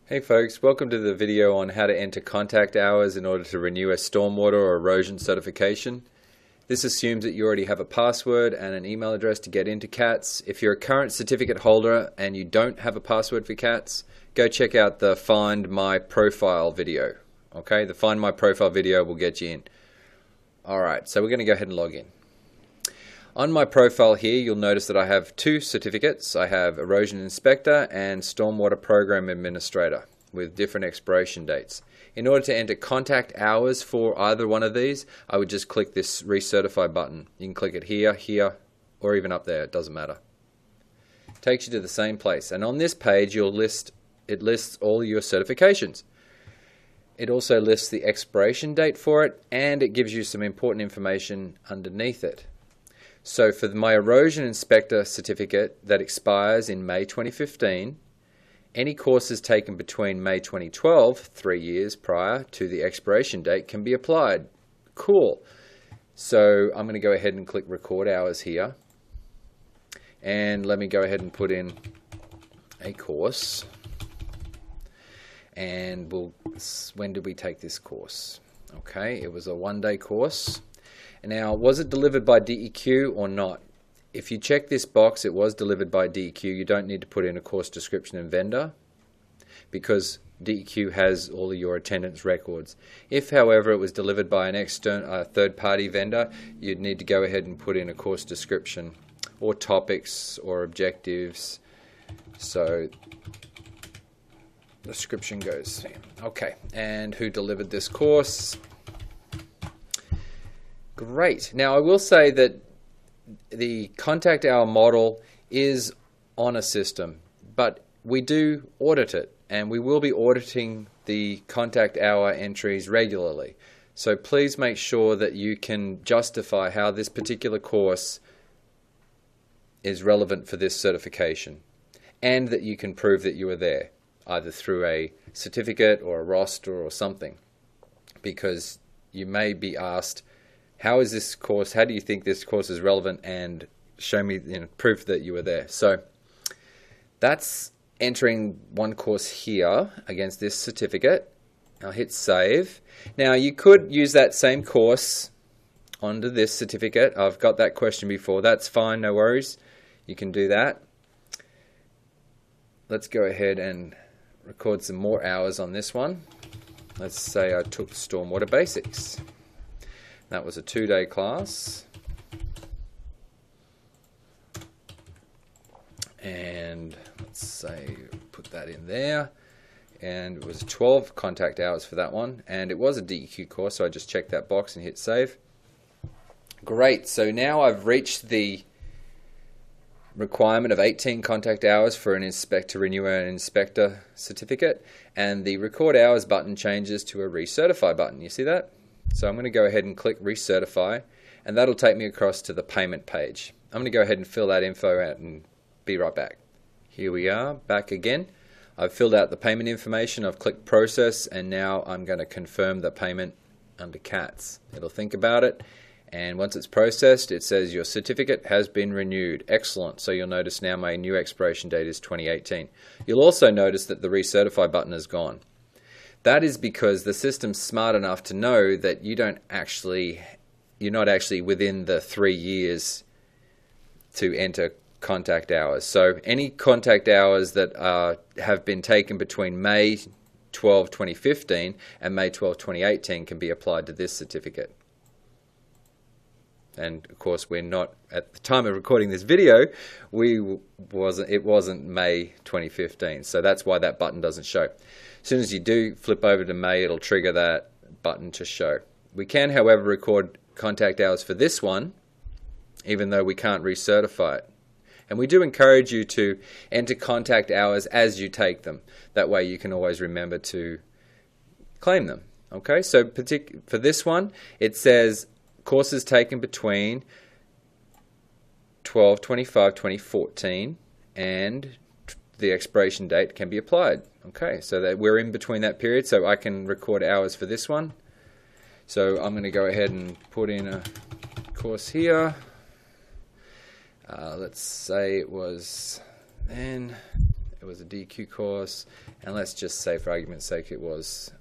Hey folks, welcome to the video on how to enter contact hours in order to renew a stormwater or erosion certification. This assumes that you already have a password and an email address to get into CATS. If you're a current certificate holder and you don't have a password for CATS, go check out the Find My Profile video. Okay, the Find My Profile video will get you in. Alright, so we're going to go ahead and log in. On my profile here, you'll notice that I have two certificates. I have Erosion Inspector and Stormwater Program Administrator with different expiration dates. In order to enter contact hours for either one of these, I would just click this Recertify button. You can click it here, here, or even up there, it doesn't matter. It takes you to the same place, and on this page it lists all your certifications. It also lists the expiration date for it, and it gives you some important information underneath it. So for my Erosion Inspector certificate that expires in May 2015, any courses taken between May 2012, 3 years prior to the expiration date, can be applied. Cool. So I'm going to go ahead and click Record Hours here. And let me go ahead and put in a course. And when did we take this course? Okay, it was a one-day course. Now, was it delivered by DEQ or not? If you check this box, it was delivered by DEQ. You don't need to put in a course description and vendor because DEQ has all of your attendance records. If, however, it was delivered by an external third-party vendor, you'd need to go ahead and put in a course description or topics or objectives. So the description goes, okay, and who delivered this course? Great. Now I will say that the contact hour model is on a system, but we do audit it, and we will be auditing the contact hour entries regularly. So please make sure that you can justify how this particular course is relevant for this certification, and that you can prove that you were there, either through a certificate or a roster or something, because you may be asked, how is this course, how do you think this course is relevant, and show me proof that you were there. So that's entering one course here against this certificate. I'll hit save. Now you could use that same course onto this certificate. I've got that question before. That's fine, no worries. You can do that. Let's go ahead and record some more hours on this one. Let's say I took Stormwater Basics. That was a 2-day class, and let's say put that in there, and it was 12 contact hours for that one, and it was a DEQ course, so I just checked that box and hit save. Great, so now I've reached the requirement of 18 contact hours for an inspector, renew an inspector certificate, and the record hours button changes to a recertify button. You see that? So I'm going to go ahead and click Recertify, and that'll take me across to the payment page. I'm going to go ahead and fill that info out and be right back. Here we are, back again. I've filled out the payment information, I've clicked Process, and now I'm going to confirm the payment under CATS. It'll think about it, and once it's processed, it says your certificate has been renewed. Excellent. So you'll notice now my new expiration date is 2018. You'll also notice that the Recertify button is gone. That is because the system's smart enough to know that you're not actually within the 3 years to enter contact hours. So any contact hours that have been taken between May 12, 2015 and May 12, 2018 can be applied to this certificate. And of course, we're not, at the time of recording this video, it wasn't May 2015, so that's why that button doesn't show. As soon as you do flip over to May, it'll trigger that button to show. We can, however, record contact hours for this one, even though we can't recertify it. And we do encourage you to enter contact hours as you take them. That way you can always remember to claim them. Okay, so for this one, it says courses taken between 12/25/2014 and the expiration date can be applied. Okay, so that we're in between that period, so I can record hours for this one. So I'm going to go ahead and put in a course here. Let's say it was then It was a DQ course, and let's just say for argument's sake it was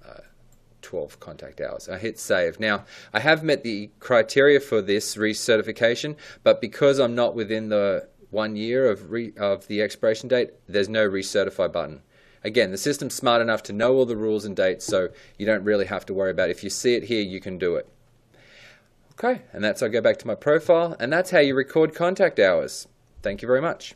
12 contact hours. I hit save. Now, I have met the criteria for this recertification, but because I'm not within the 1 year of the expiration date, there's no recertify button. Again, the system's smart enough to know all the rules and dates, so you don't really have to worry about it. If you see it here, you can do it. Okay, and I'll go back to my profile, and that's how you record contact hours. Thank you very much.